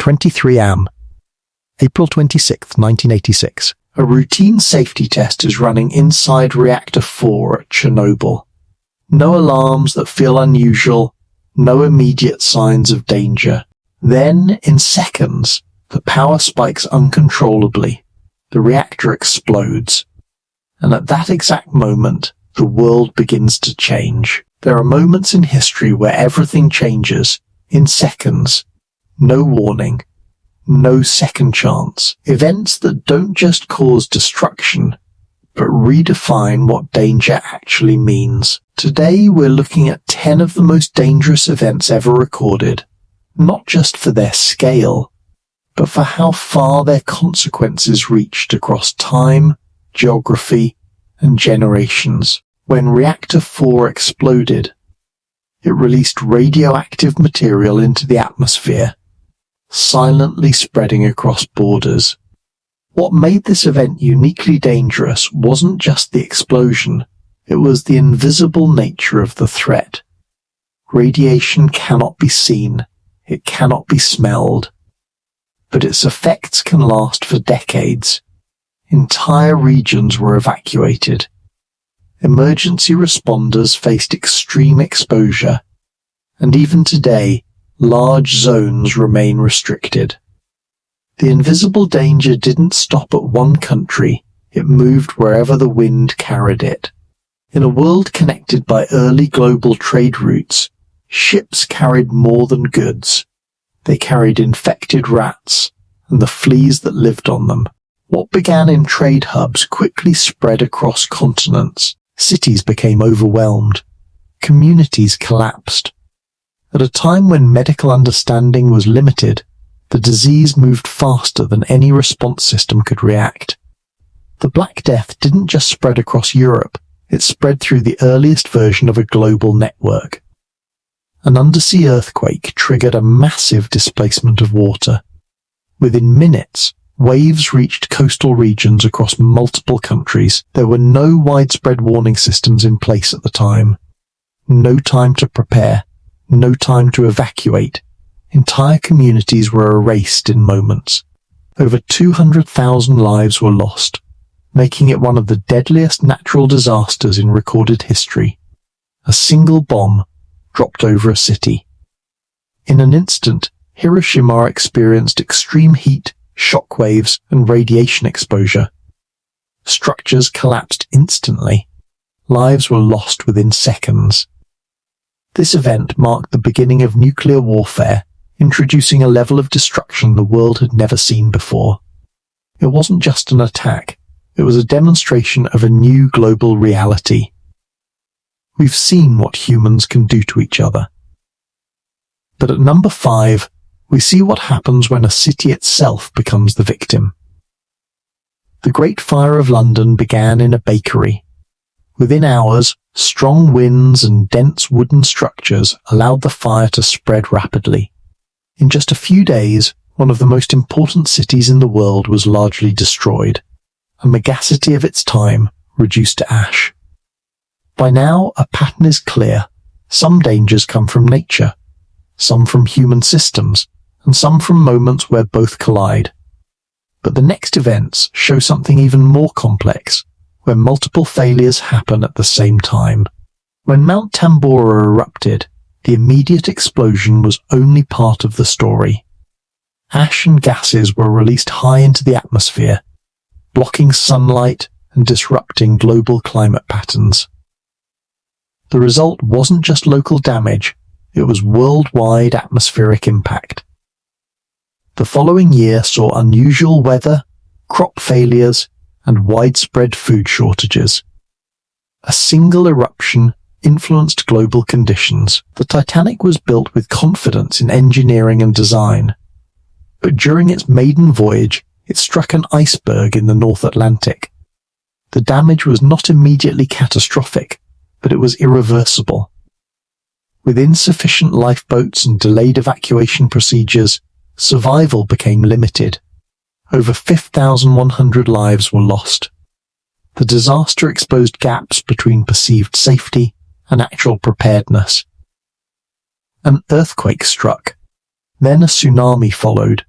23 am. April 26, 1986. A routine safety test is running inside Reactor 4 at Chernobyl. No alarms that feel unusual, no immediate signs of danger. Then, in seconds, the power spikes uncontrollably. The reactor explodes. And at that exact moment, the world begins to change. There are moments in history where everything changes, in seconds. No warning. No second chance. Events that don't just cause destruction, but redefine what danger actually means. Today we're looking at 10 of the most dangerous events ever recorded, not just for their scale, but for how far their consequences reached across time, geography, and generations. When Reactor 4 exploded, it released radioactive material into the atmosphere, silently spreading across borders. What made this event uniquely dangerous wasn't just the explosion, it was the invisible nature of the threat. Radiation cannot be seen, it cannot be smelled, but its effects can last for decades. Entire regions were evacuated. Emergency responders faced extreme exposure, and even today, large zones remain restricted. The invisible danger didn't stop at one country, it moved wherever the wind carried it. In a world connected by early global trade routes, ships carried more than goods. They carried infected rats and the fleas that lived on them. What began in trade hubs quickly spread across continents. Cities became overwhelmed. Communities collapsed. At a time when medical understanding was limited, the disease moved faster than any response system could react. The Black Death didn't just spread across Europe, it spread through the earliest version of a global network. An undersea earthquake triggered a massive displacement of water. Within minutes, waves reached coastal regions across multiple countries. There were no widespread warning systems in place at the time. No time to prepare. No time to evacuate. Entire communities were erased in moments. Over 200,000 lives were lost, making it one of the deadliest natural disasters in recorded history. A single bomb dropped over a city. In an instant, Hiroshima experienced extreme heat, shock waves, and radiation exposure. Structures collapsed instantly. Lives were lost within seconds. This event marked the beginning of nuclear warfare, introducing a level of destruction the world had never seen before. It wasn't just an attack, it was a demonstration of a new global reality. We've seen what humans can do to each other. But at number 5, we see what happens when a city itself becomes the victim. The Great Fire of London began in a bakery. Within hours, strong winds and dense wooden structures allowed the fire to spread rapidly. In just a few days, one of the most important cities in the world was largely destroyed. A megacity of its time reduced to ash. By now, a pattern is clear. Some dangers come from nature, some from human systems, and some from moments where both collide. But the next events show something even more complex, where multiple failures happen at the same time. When Mount Tambora erupted, the immediate explosion was only part of the story. Ash and gases were released high into the atmosphere, blocking sunlight and disrupting global climate patterns. The result wasn't just local damage, it was worldwide atmospheric impact. The following year saw unusual weather, crop failures, and widespread food shortages. A single eruption influenced global conditions. The Titanic was built with confidence in engineering and design, but during its maiden voyage, it struck an iceberg in the North Atlantic. The damage was not immediately catastrophic, but it was irreversible. With insufficient lifeboats and delayed evacuation procedures, survival became limited. Over 5,100 lives were lost. The disaster exposed gaps between perceived safety and actual preparedness. An earthquake struck. Then a tsunami followed,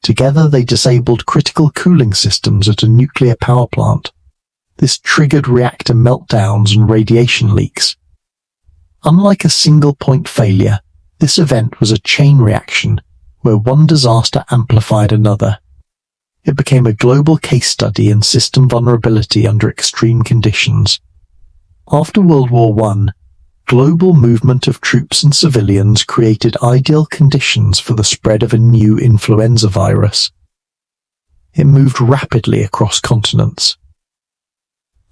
Together they disabled critical cooling systems at a nuclear power plant. This triggered reactor meltdowns and radiation leaks. Unlike a single-point failure, this event was a chain reaction where one disaster amplified another. It became a global case study in system vulnerability under extreme conditions. After World War I, global movement of troops and civilians created ideal conditions for the spread of a new influenza virus. It moved rapidly across continents.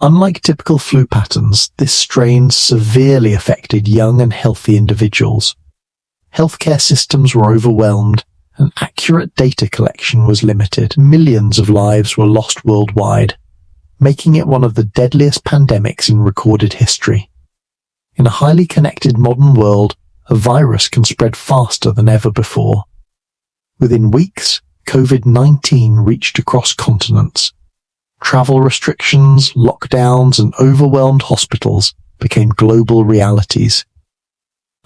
Unlike typical flu patterns, this strain severely affected young and healthy individuals. Healthcare systems were overwhelmed, and accurate data collection was limited. Millions of lives were lost worldwide, making it one of the deadliest pandemics in recorded history. In a highly connected modern world, a virus can spread faster than ever before. Within weeks, COVID-19 reached across continents. Travel restrictions, lockdowns, and overwhelmed hospitals became global realities.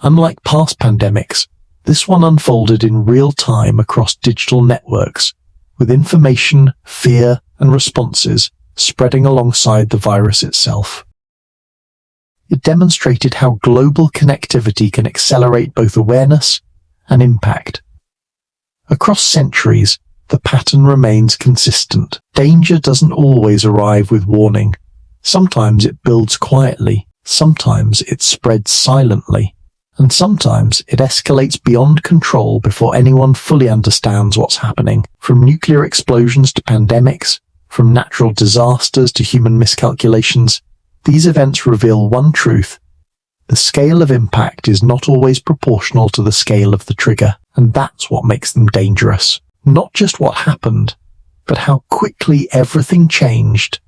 Unlike past pandemics, this one unfolded in real time across digital networks, with information, fear, and responses spreading alongside the virus itself. It demonstrated how global connectivity can accelerate both awareness and impact. Across centuries, the pattern remains consistent. Danger doesn't always arrive with warning. Sometimes it builds quietly, sometimes it spreads silently, and sometimes it escalates beyond control before anyone fully understands what's happening. From nuclear explosions to pandemics, from natural disasters to human miscalculations, these events reveal one truth. The scale of impact is not always proportional to the scale of the trigger, and that's what makes them dangerous. Not just what happened, but how quickly everything changed